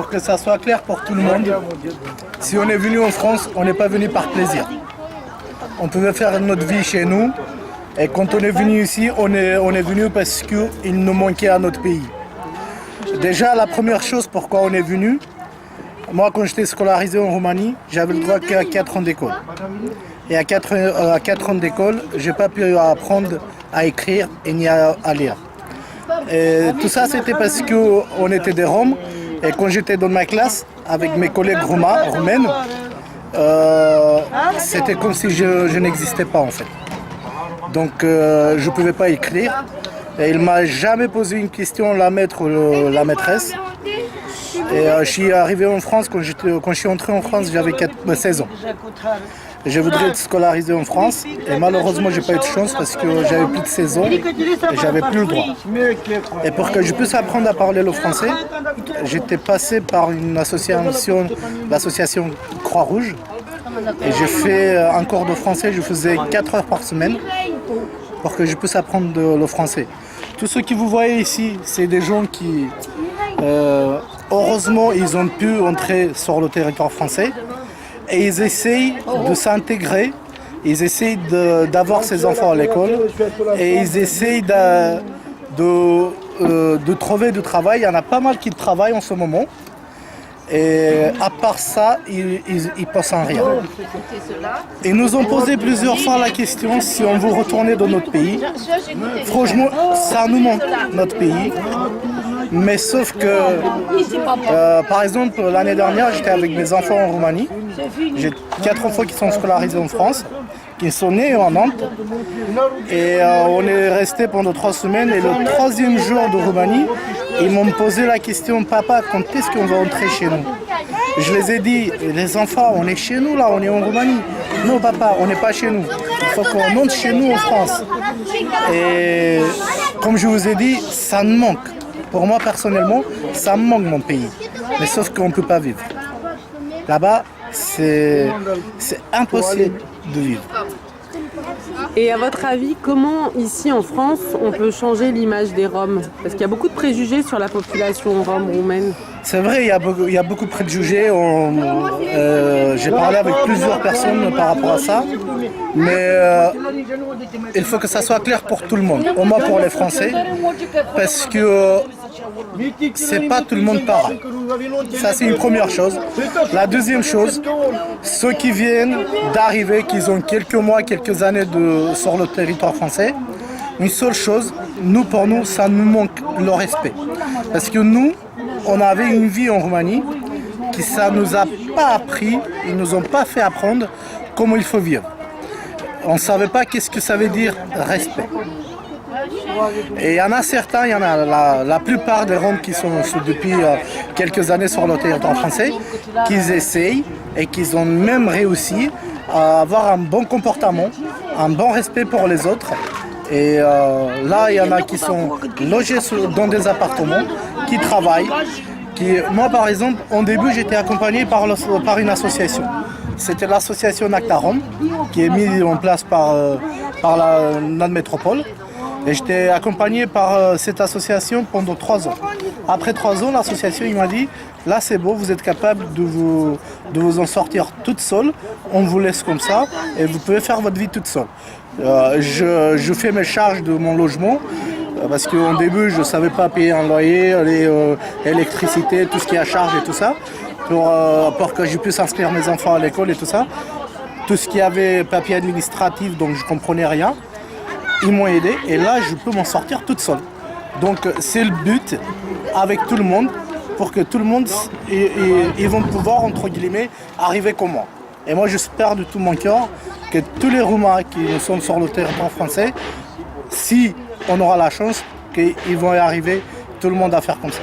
pour que ça soit clair pour tout le monde, si on est venu en France, on n'est pas venu par plaisir. On pouvait faire notre vie chez nous. Et quand on est venu ici, on est venu parce qu'il nous manquait à notre pays. Déjà, la première chose pourquoi on est venu, moi quand j'étais scolarisé en Roumanie, j'avais le droit qu'à 4 ans d'école. Et à 4 ans d'école, je n'ai pas pu apprendre à écrire et ni à lire. Et tout ça, c'était parce qu'on était des Roms. Et quand j'étais dans ma classe, avec mes collègues roumaines, c'était comme si je n'existais pas en fait. Donc je ne pouvais pas écrire. Et il ne m'a jamais posé une question, la maîtresse. Et je suis arrivé en France, quand je suis entré en France, j'avais 16 ans. Je voudrais être scolarisé en France et malheureusement j'ai pas eu de chance parce que j'avais plus de 16 ans et j'avais plus le droit. Et pour que je puisse apprendre à parler le français, j'étais passé par une association, l'association Croix-Rouge. Et j'ai fait un cours de français, je faisais 4 heures par semaine pour que je puisse apprendre le français. Tous ceux que vous voyez ici, c'est des gens qui, heureusement, ils ont pu entrer sur le territoire français et ils essayent de s'intégrer, ils essayent d'avoir ses enfants à l'école et ils essayent de trouver du travail. Il y en a pas mal qui travaillent en ce moment. Et à part ça, ils passent en rien. Ils nous ont posé plusieurs fois la question si on veut retourner dans notre pays. Franchement, ça nous manque, notre pays. Mais sauf que, par exemple, l'année dernière, j'étais avec mes enfants en Roumanie. J'ai 4 enfants qui sont scolarisés en France, qui sont nés en Nantes. Et on est resté pendant 3 semaines. Et le 3e jour de Roumanie, ils m'ont posé la question, papa, quand est-ce qu'on va rentrer chez nous? Je les ai dit, les enfants, on est chez nous là, on est en Roumanie. Non papa, on n'est pas chez nous. Il faut qu'on entre chez nous en France. Et comme je vous ai dit, ça me manque. Pour moi personnellement, ça me manque mon pays. Mais sauf qu'on ne peut pas vivre. Là-bas, c'est impossible de vivre. Et à votre avis, comment ici en France on peut changer l'image des Roms? Parce qu'il y a beaucoup de préjugés sur la population rome roumaine. C'est vrai, il y a beaucoup de préjugés. J'ai parlé avec plusieurs personnes par rapport à ça. Mais il faut que ça soit clair pour tout le monde, au moins pour les Français. Parce que c'est pas tout le monde pareil. Ça, c'est une première chose. La deuxième chose, ceux qui viennent d'arriver, qui ont quelques mois, quelques années sur le territoire français, une seule chose, pour nous, ça nous manque le respect. Parce que nous, on avait une vie en Roumanie qui ça nous a pas appris, ils nous ont pas fait apprendre comment il faut vivre. On ne savait pas qu'est-ce que ça veut dire respect. Et il y en a certains, il y en a la plupart des Roms qui sont depuis quelques années sur le territoire français, qui essayent et qui ont même réussi à avoir un bon comportement, un bon respect pour les autres. Et là, il y en a qui sont logés dans des appartements, qui travaillent. Moi, par exemple, au début, j'étais accompagné par une association. C'était l'association Acta Rome, qui est mise en place par notre métropole. Et j'étais accompagné par cette association pendant 3 ans. Après 3 ans, l'association m'a dit, là c'est bon, vous êtes capable de vous en sortir toute seule. On vous laisse comme ça et vous pouvez faire votre vie toute seule. Je fais mes charges de mon logement parce qu'au début, je ne savais pas payer un loyer, l'électricité, tout ce qui est à charge et tout ça, pour que je puisse inscrire mes enfants à l'école et tout ça. Tout ce qui avait papier administratif, donc je ne comprenais rien. Ils m'ont aidé et là je peux m'en sortir toute seule. Donc c'est le but avec tout le monde pour que tout le monde ils vont pouvoir entre guillemets arriver comme moi. Et moi j'espère de tout mon cœur que tous les Roumains qui sont sur le territoire français, si on aura la chance, qu'ils vont y arriver tout le monde à faire comme ça.